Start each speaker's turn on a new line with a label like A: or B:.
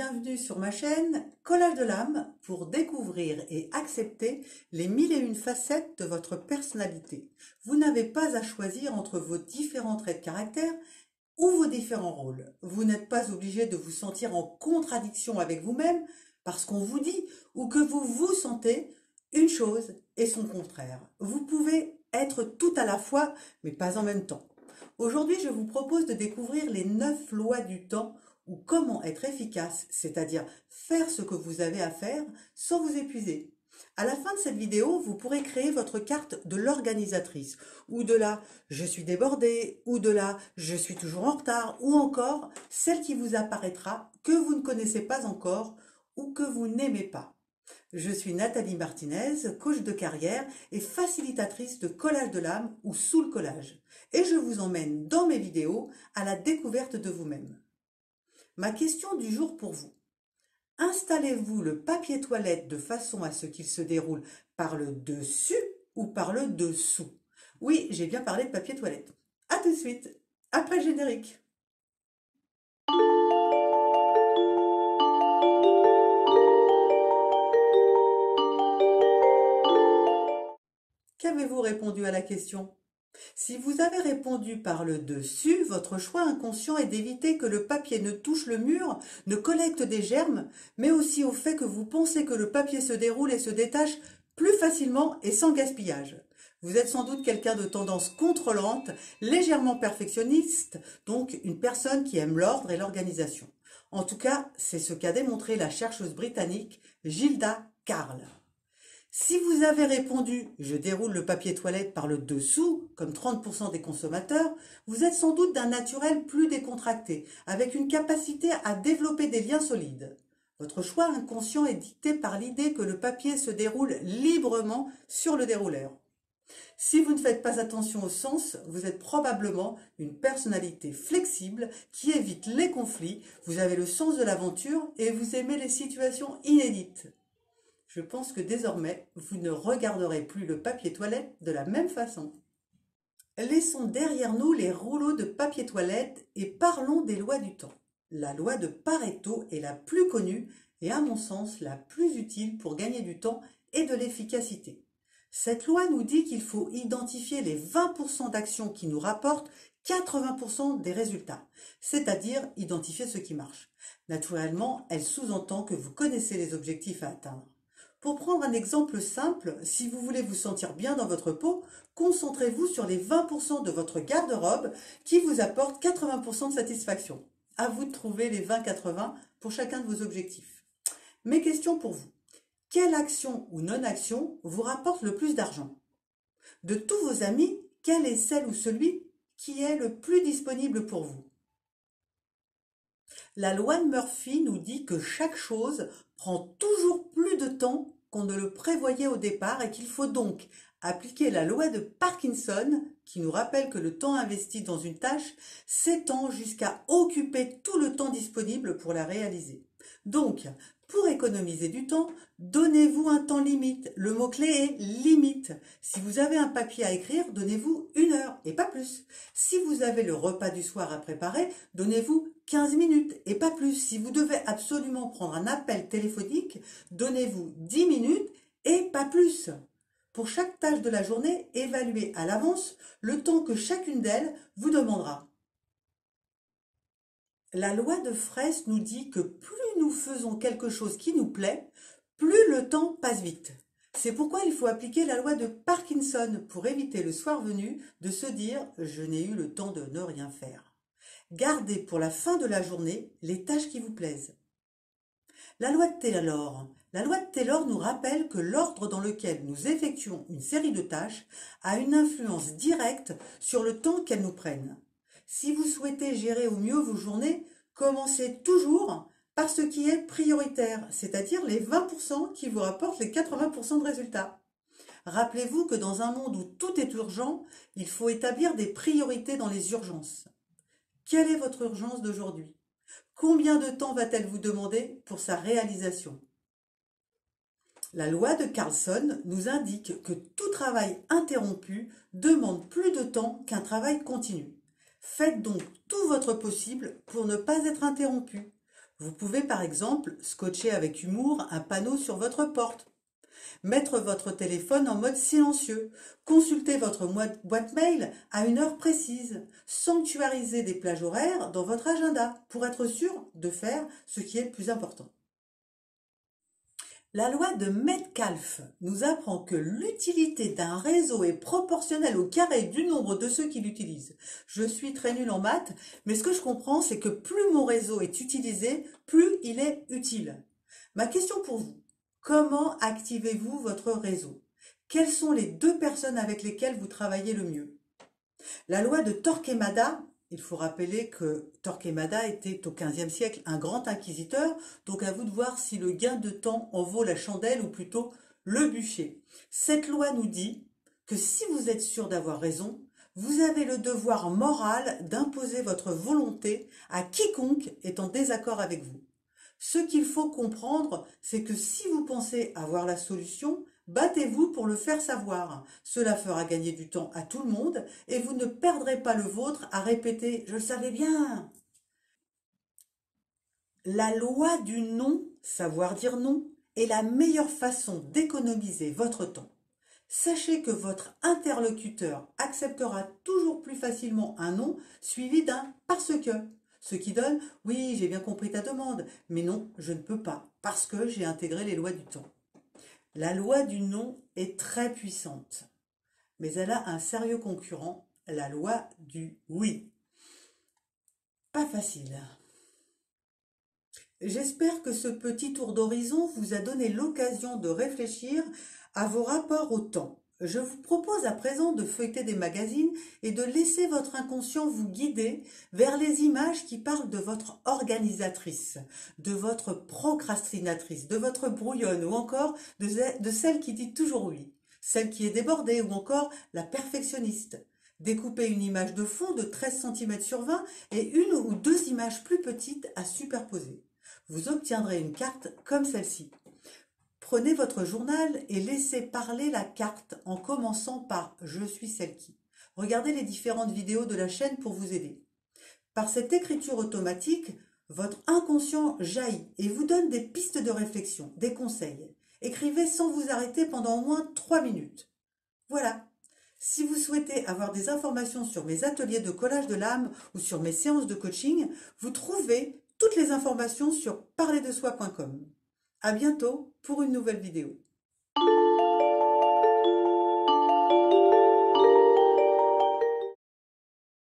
A: bienvenue sur ma chaîne Collage de l'âme pour découvrir et accepter les 1001 facettes de votre personnalité. Vous n'avez pas à choisir entre vos différents traits de caractère ou vos différents rôles. Vous n'êtes pas obligé de vous sentir en contradiction avec vous-même parce qu'on vous dit ou que vous vous sentez une chose et son contraire. Vous pouvez être tout à la fois, mais pas en même temps. Aujourd'hui, je vous propose de découvrir les 9 lois du temps ou comment être efficace, c'est-à-dire faire ce que vous avez à faire sans vous épuiser. À la fin de cette vidéo, vous pourrez créer votre carte de l'organisatrice, ou de la « je suis débordée », ou de la « je suis toujours en retard », ou encore celle qui vous apparaîtra que vous ne connaissez pas encore ou que vous n'aimez pas. Je suis Nathalie Martinez, coach de carrière et facilitatrice de collage de l'âme ou sous le collage. Et je vous emmène dans mes vidéos à la découverte de vous-même. Ma question du jour pour vous. Installez-vous le papier toilette de façon à ce qu'il se déroule par le dessus ou par le dessous? Oui, j'ai bien parlé de papier toilette. À tout de suite, après le générique. Qu'avez-vous répondu à la question? Si vous avez répondu par le dessus, votre choix inconscient est d'éviter que le papier ne touche le mur, ne collecte des germes, mais aussi au fait que vous pensez que le papier se déroule et se détache plus facilement et sans gaspillage. Vous êtes sans doute quelqu'un de tendance contrôlante, légèrement perfectionniste, donc une personne qui aime l'ordre et l'organisation. En tout cas, c'est ce qu'a démontré la chercheuse britannique Gilda Carle. Si vous avez répondu « je déroule le papier toilette par le dessous », comme 30% des consommateurs, vous êtes sans doute d'un naturel plus décontracté, avec une capacité à développer des liens solides. Votre choix inconscient est dicté par l'idée que le papier se déroule librement sur le dérouleur. Si vous ne faites pas attention au sens, vous êtes probablement une personnalité flexible qui évite les conflits, vous avez le sens de l'aventure et vous aimez les situations inédites. Je pense que désormais, vous ne regarderez plus le papier toilette de la même façon. Laissons derrière nous les rouleaux de papier toilette et parlons des lois du temps. La loi de Pareto est la plus connue et à mon sens la plus utile pour gagner du temps et de l'efficacité. Cette loi nous dit qu'il faut identifier les 20% d'actions qui nous rapportent 80% des résultats, c'est-à-dire identifier ce qui marche. Naturellement, elle sous-entend que vous connaissez les objectifs à atteindre. Pour prendre un exemple simple, si vous voulez vous sentir bien dans votre peau, concentrez-vous sur les 20% de votre garde-robe qui vous apportent 80% de satisfaction. À vous de trouver les 20-80 pour chacun de vos objectifs. Mes questions pour vous. Quelle action ou non-action vous rapporte le plus d'argent? De tous vos amis, quelle est celle ou celui qui est le plus disponible pour vous? La loi de Murphy nous dit que chaque chose prend toujours plus de temps qu'on ne le prévoyait au départ et qu'il faut donc appliquer la loi de Parkinson qui nous rappelle que le temps investi dans une tâche s'étend jusqu'à occuper tout le temps disponible pour la réaliser. Donc, pour économiser du temps, donnez-vous un temps limite. Le mot-clé est limite. Si vous avez un papier à écrire, donnez-vous 1 heure et pas plus. Si vous avez le repas du soir à préparer, donnez-vous 15 minutes et pas plus. Si vous devez absolument prendre un appel téléphonique, donnez-vous 10 minutes et pas plus. Pour chaque tâche de la journée, évaluez à l'avance le temps que chacune d'elles vous demandera. La loi de Fraisse nous dit que plus nous faisons quelque chose qui nous plaît, plus le temps passe vite. C'est pourquoi il faut appliquer la loi de Parkinson pour éviter le soir venu de se dire « je n'ai eu le temps de ne rien faire ». Gardez pour la fin de la journée les tâches qui vous plaisent. La loi de Taylor. La loi de Taylor nous rappelle que l'ordre dans lequel nous effectuons une série de tâches a une influence directe sur le temps qu'elles nous prennent. Si vous souhaitez gérer au mieux vos journées, commencez toujours par ce qui est prioritaire, c'est-à-dire les 20% qui vous rapportent les 80% de résultats. Rappelez-vous que dans un monde où tout est urgent, il faut établir des priorités dans les urgences. Quelle est votre urgence d'aujourd'hui? Combien de temps va-t-elle vous demander pour sa réalisation? La loi de Carlson nous indique que tout travail interrompu demande plus de temps qu'un travail continu. Faites donc tout votre possible pour ne pas être interrompu. Vous pouvez par exemple scotcher avec humour un panneau sur votre porte, mettre votre téléphone en mode silencieux, consulter votre boîte mail à une heure précise, sanctuariser des plages horaires dans votre agenda pour être sûr de faire ce qui est le plus important. La loi de Metcalfe nous apprend que l'utilité d'un réseau est proportionnelle au carré du nombre de ceux qui l'utilisent. Je suis très nulle en maths, mais ce que je comprends, c'est que plus mon réseau est utilisé, plus il est utile. Ma question pour vous, comment activez-vous votre réseau? Quelles sont les 2 personnes avec lesquelles vous travaillez le mieux? La loi de Torquemada, il faut rappeler que Torquemada était au XVe siècle un grand inquisiteur, donc à vous de voir si le gain de temps en vaut la chandelle ou plutôt le bûcher. Cette loi nous dit que si vous êtes sûr d'avoir raison, vous avez le devoir moral d'imposer votre volonté à quiconque est en désaccord avec vous. Ce qu'il faut comprendre, c'est que si vous pensez avoir la solution, battez-vous pour le faire savoir. Cela fera gagner du temps à tout le monde et vous ne perdrez pas le vôtre à répéter « je le savais bien ». La loi du non, savoir dire non, est la meilleure façon d'économiser votre temps. Sachez que votre interlocuteur acceptera toujours plus facilement un non suivi d'un parce que. Ce qui donne oui, j'ai bien compris ta demande, mais non, je ne peux pas parce que j'ai intégré les lois du temps. La loi du non est très puissante, mais elle a un sérieux concurrent, la loi du oui. Pas facile. J'espère que ce petit tour d'horizon vous a donné l'occasion de réfléchir à vos rapports au temps. Je vous propose à présent de feuilleter des magazines et de laisser votre inconscient vous guider vers les images qui parlent de votre organisatrice, de votre procrastinatrice, de votre brouillonne ou encore de celle qui dit toujours oui, celle qui est débordée ou encore la perfectionniste. Découpez une image de fond de 13 cm sur 20 et 1 ou 2 images plus petites à superposer. Vous obtiendrez une carte comme celle-ci. Prenez votre journal et laissez parler la carte en commençant par « Je suis celle qui ». Regardez les différentes vidéos de la chaîne pour vous aider. Par cette écriture automatique, votre inconscient jaillit et vous donne des pistes de réflexion, des conseils. Écrivez sans vous arrêter pendant au moins 3 minutes. Voilà. Si vous souhaitez avoir des informations sur mes ateliers de collage de l'âme ou sur mes séances de coaching, vous trouvez toutes les informations sur parlerdesoi.com. À bientôt pour une nouvelle vidéo.